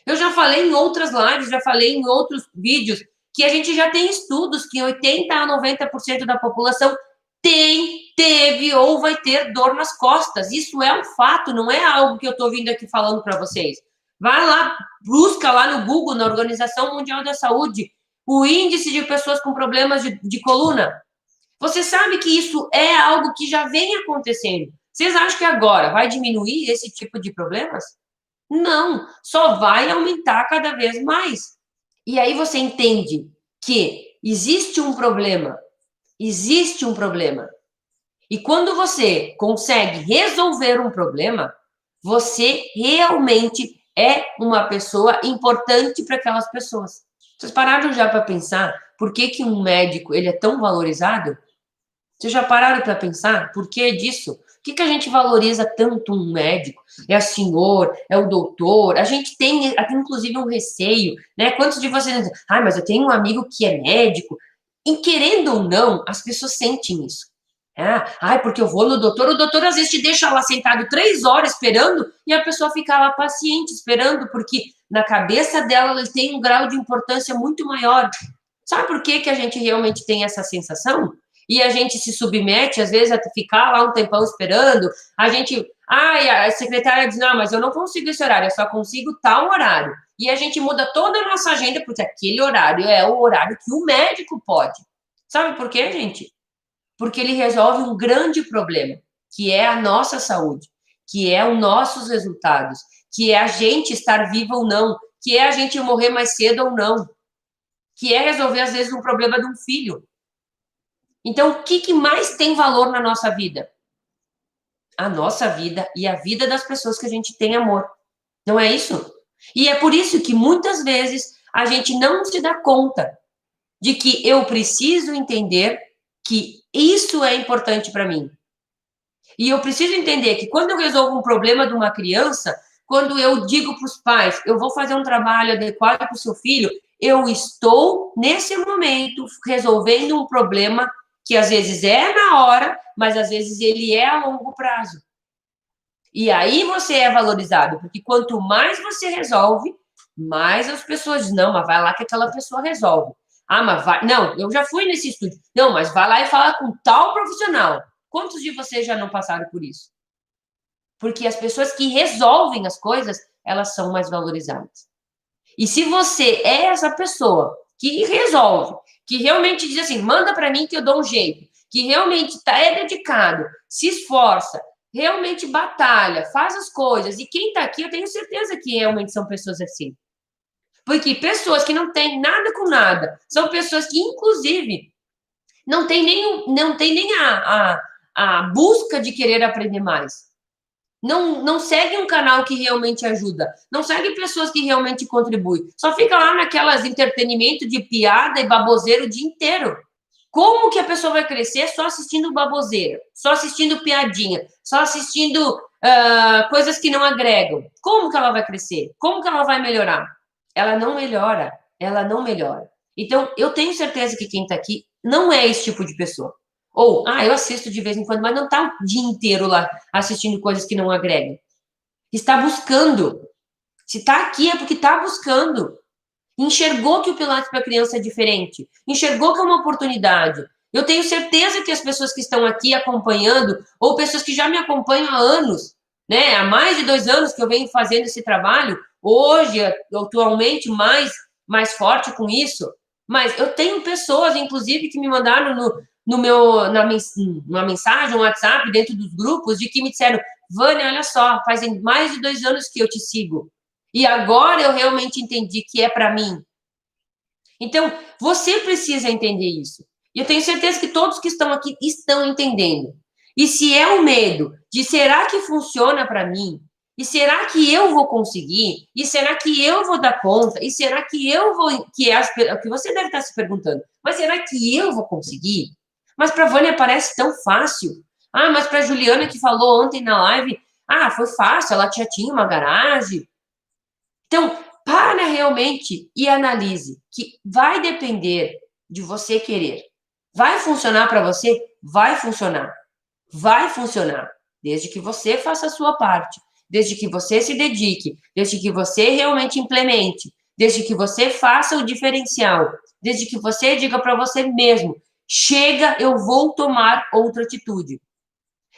Eu já falei em outras lives, já falei em outros vídeos, que a gente já tem estudos que 80% a 90% da população teve ou vai ter dor nas costas. Isso é um fato, não é algo que eu estou vindo aqui falando para vocês. Vai lá, busca lá no Google, na Organização Mundial da Saúde, o índice de pessoas com problemas de coluna. Você sabe que isso é algo que já vem acontecendo. Vocês acham que agora vai diminuir esse tipo de problemas? Não, só vai aumentar cada vez mais. E aí você entende que existe um problema. E quando você consegue resolver um problema, você realmente é uma pessoa importante para aquelas pessoas. Vocês pararam já para pensar por que um médico ele é tão valorizado? Vocês já pararam para pensar por que disso? Por que a gente valoriza tanto um médico? É o senhor, é o doutor. A gente tem inclusive um receio, né? Quantos de vocês dizem, mas eu tenho um amigo que é médico. E querendo ou não, as pessoas sentem isso. Porque eu vou no doutor, o doutor às vezes te deixa lá sentado 3 horas esperando e a pessoa fica lá paciente esperando, porque na cabeça dela ele tem um grau de importância muito maior. Sabe por que a gente realmente tem essa sensação? E a gente se submete, às vezes, a ficar lá um tempão esperando. A secretária diz, não, mas eu não consigo esse horário, eu só consigo tal horário. E a gente muda toda a nossa agenda, porque aquele horário é o horário que o médico pode. Sabe por quê, gente? Porque ele resolve um grande problema, que é a nossa saúde, que é os nossos resultados, que é a gente estar viva ou não, que é a gente morrer mais cedo ou não, que é resolver, às vezes, um problema de um filho. Então, o que mais tem valor na nossa vida? A nossa vida e a vida das pessoas que a gente tem amor. Não é isso? E é por isso que, muitas vezes, a gente não se dá conta de que eu preciso entender que isso é importante para mim. E eu preciso entender que quando eu resolvo um problema de uma criança, quando eu digo para os pais, eu vou fazer um trabalho adequado para o seu filho, eu estou, nesse momento, resolvendo um problema que às vezes é na hora, mas às vezes ele é a longo prazo. E aí você é valorizado, porque quanto mais você resolve, mais as pessoas dizem, não, mas vai lá que aquela pessoa resolve. Mas vai. Não, eu já fui nesse estúdio. Não, mas vai lá e fala com tal profissional. Quantos de vocês já não passaram por isso? Porque as pessoas que resolvem as coisas, elas são mais valorizadas. E se você é essa pessoa que resolve, que realmente diz assim, manda para mim que eu dou um jeito, que realmente é dedicado, se esforça, realmente batalha, faz as coisas, e quem está aqui, eu tenho certeza que realmente são pessoas assim. Porque pessoas que não têm nada com nada, são pessoas que, inclusive, não tem nem a busca de querer aprender mais. Não segue um canal que realmente ajuda. Não segue pessoas que realmente contribuem. Só fica lá naquelas entretenimento de piada e baboseiro o dia inteiro. Como que a pessoa vai crescer só assistindo baboseira? Só assistindo piadinha? Só assistindo coisas que não agregam? Como que ela vai crescer? Como que ela vai melhorar? Ela não melhora. Ela não melhora. Então, eu tenho certeza que quem está aqui não é esse tipo de pessoa. Ou, eu assisto de vez em quando, mas não está o dia inteiro lá assistindo coisas que não agregam. Está buscando. Se está aqui é porque está buscando. enxergou que o Pilates para criança é diferente, enxergou que é uma oportunidade. Eu tenho certeza que as pessoas que estão aqui acompanhando, ou pessoas que já me acompanham há anos, né, há mais de 2 anos que eu venho fazendo esse trabalho, hoje, atualmente, mais forte com isso, mas eu tenho pessoas, inclusive, que me mandaram numa mensagem, um WhatsApp, dentro dos grupos, de que me disseram, Vânia, olha só, fazem mais de 2 anos que eu te sigo, e agora eu realmente entendi que é para mim. Então, você precisa entender isso. E eu tenho certeza que todos que estão aqui estão entendendo. E se é o medo de será que funciona para mim? E será que eu vou conseguir? E será que eu vou dar conta? E será que eu vou. Que é o que você deve estar se perguntando. Mas será que eu vou conseguir? Mas para a Vânia parece tão fácil. Ah, mas para a Juliana que falou ontem na live, foi fácil, ela já tinha uma garagem. Então, para realmente e analise que vai depender de você querer. Vai funcionar para você? Vai funcionar. Vai funcionar. Desde que você faça a sua parte. Desde que você se dedique. Desde que você realmente implemente. Desde que você faça o diferencial. Desde que você diga para você mesmo: chega, eu vou tomar outra atitude.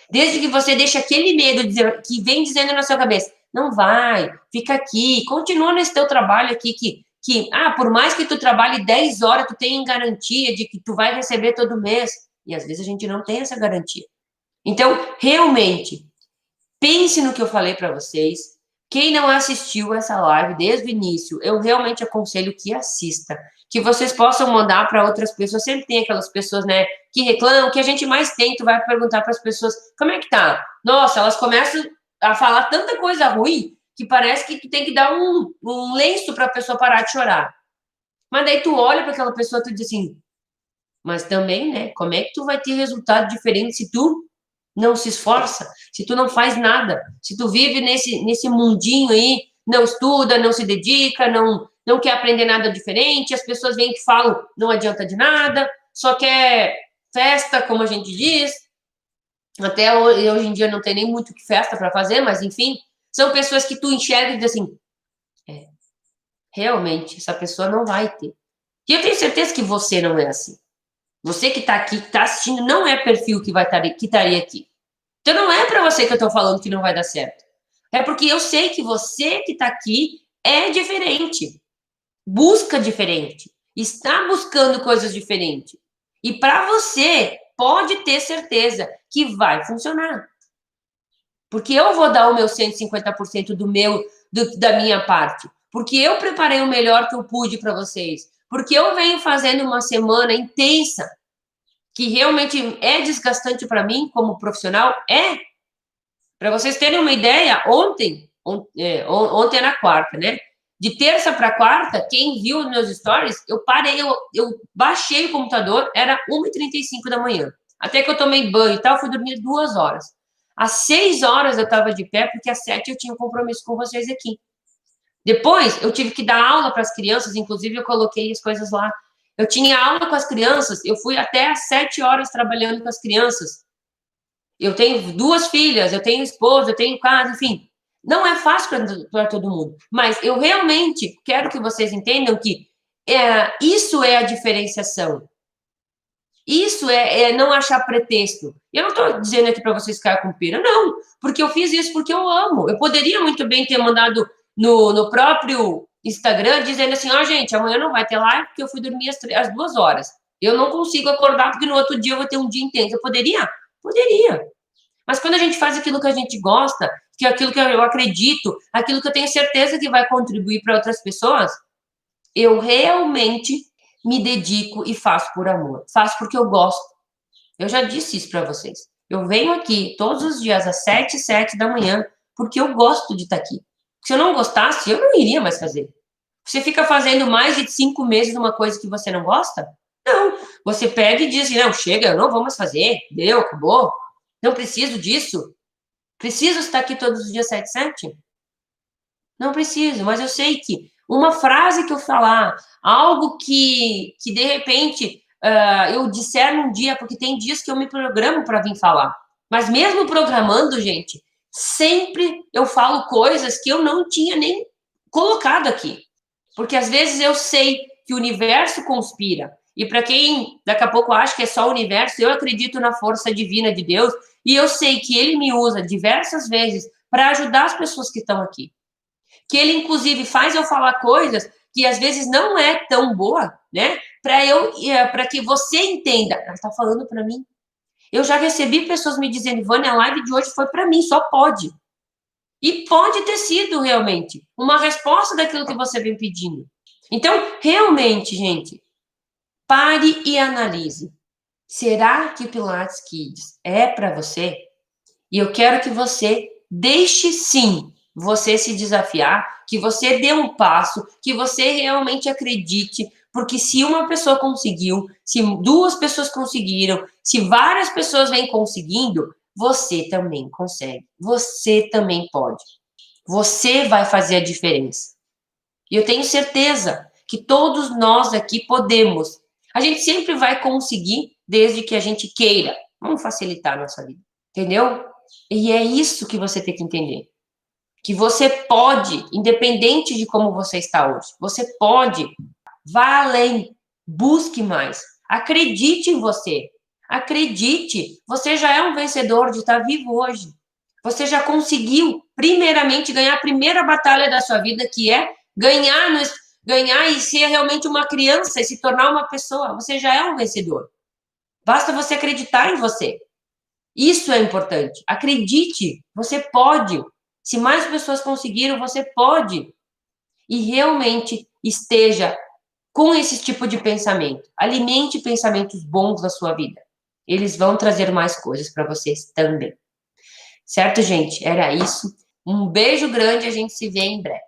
Desde que você deixe aquele medo que vem dizendo na sua cabeça, não vai, fica aqui, continua nesse teu trabalho aqui, por mais que tu trabalhe 10 horas, tu tem garantia de que tu vai receber todo mês. E às vezes a gente não tem essa garantia. Então, realmente, pense no que eu falei para vocês. Quem não assistiu essa live desde o início, eu realmente aconselho que assista. Que vocês possam mandar para outras pessoas. Sempre tem aquelas pessoas, né, que reclamam, que a gente mais tem, tu vai perguntar para as pessoas, como é que tá? Nossa, elas começam a falar tanta coisa ruim que parece que tu tem que dar um lenço para a pessoa parar de chorar. Mas daí tu olha para aquela pessoa e tu diz assim, mas também, né, como é que tu vai ter resultado diferente se tu não se esforça, se tu não faz nada, se tu vive nesse mundinho aí, não estuda, não se dedica, não quer aprender nada diferente, as pessoas vêm que falam, não adianta de nada, só quer festa, como a gente diz, até hoje em dia não tem nem muito que festa para fazer, mas enfim, são pessoas que tu enxerga e diz assim, realmente, essa pessoa não vai ter. E eu tenho certeza que você não é assim. Você que está aqui, que está assistindo, não é perfil que estaria aqui. Então não é para você que eu estou falando que não vai dar certo. É porque eu sei que você que está aqui é diferente. Busca diferente. Está buscando coisas diferentes. E para você, pode ter certeza que vai funcionar. Porque eu vou dar o meu 150% da minha parte. Porque eu preparei o melhor que eu pude para vocês. Porque eu venho fazendo uma semana intensa que realmente é desgastante para mim como profissional, Para vocês terem uma ideia, ontem era quarta, né? De terça para quarta, quem viu os meus stories, eu baixei o computador, era 1h35 da manhã. Até que eu tomei banho e tal, fui dormir 2 horas. Às 6 horas eu estava de pé, porque às 7 eu tinha um compromisso com vocês aqui. Depois, eu tive que dar aula para as crianças, inclusive eu coloquei as coisas lá. Eu tinha aula com as crianças, eu fui até às 7 horas trabalhando com as crianças. Eu tenho 2 filhas, eu tenho esposa, eu tenho casa, enfim. Não é fácil para todo mundo. Mas eu realmente quero que vocês entendam que isso é a diferenciação. Isso é não achar pretexto. Eu não estou dizendo aqui para vocês ficar com pena, não. Porque eu fiz isso porque eu amo. Eu poderia muito bem ter mandado no próprio Instagram dizendo assim, gente, amanhã não vai ter live porque eu fui dormir às 2 horas. Eu não consigo acordar porque no outro dia eu vou ter um dia intenso. Eu poderia? Poderia. Mas quando a gente faz aquilo que a gente gosta, que é aquilo que eu acredito, aquilo que eu tenho certeza que vai contribuir para outras pessoas, eu realmente me dedico e faço por amor. Faço porque eu gosto. Eu já disse isso para vocês. Eu venho aqui todos os dias às 7h07 da manhã porque eu gosto de estar aqui. Se eu não gostasse, eu não iria mais fazer. Você fica fazendo mais de 5 meses uma coisa que você não gosta? Não. Você pega e diz assim, não, chega, eu não vou mais fazer. Deu, acabou. Não preciso disso. Preciso estar aqui todos os dias 7h07? Não preciso, mas eu sei que uma frase que eu falar, algo que de repente eu disser num dia, porque tem dias que eu me programo para vir falar. Mas mesmo programando, gente, sempre eu falo coisas que eu não tinha nem colocado aqui. Porque às vezes eu sei que o universo conspira. E para quem daqui a pouco acha que é só o universo, eu acredito na força divina de Deus e eu sei que ele me usa diversas vezes para ajudar as pessoas que estão aqui. Que ele, inclusive, faz eu falar coisas que às vezes não é tão boa, né? Para que você entenda. Ela está falando para mim. Eu já recebi pessoas me dizendo, Vânia, a live de hoje foi para mim, só pode. E pode ter sido realmente uma resposta daquilo que você vem pedindo. Então, realmente, gente, pare e analise. Será que Pilates Kids é para você? E eu quero que você deixe sim você se desafiar, que você dê um passo, que você realmente acredite, porque se uma pessoa conseguiu, se duas pessoas conseguiram, se várias pessoas vêm conseguindo, você também consegue. Você também pode. Você vai fazer a diferença. E eu tenho certeza que todos nós aqui podemos. A gente sempre vai conseguir, desde que a gente queira. Vamos facilitar a nossa vida, entendeu? E é isso que você tem que entender. Que você pode, independente de como você está hoje, você pode, vá além, busque mais, acredite em você. Acredite, você já é um vencedor de estar vivo hoje. Você já conseguiu, primeiramente, ganhar a primeira batalha da sua vida, que é ganhar e ser realmente uma criança e se tornar uma pessoa. Você já é um vencedor. Basta você acreditar em você. Isso é importante. Acredite, você pode. Se mais pessoas conseguiram, você pode. E realmente esteja com esse tipo de pensamento. Alimente pensamentos bons na sua vida. Eles vão trazer mais coisas para vocês também. Certo, gente? Era isso. Um beijo grande, a gente se vê em breve.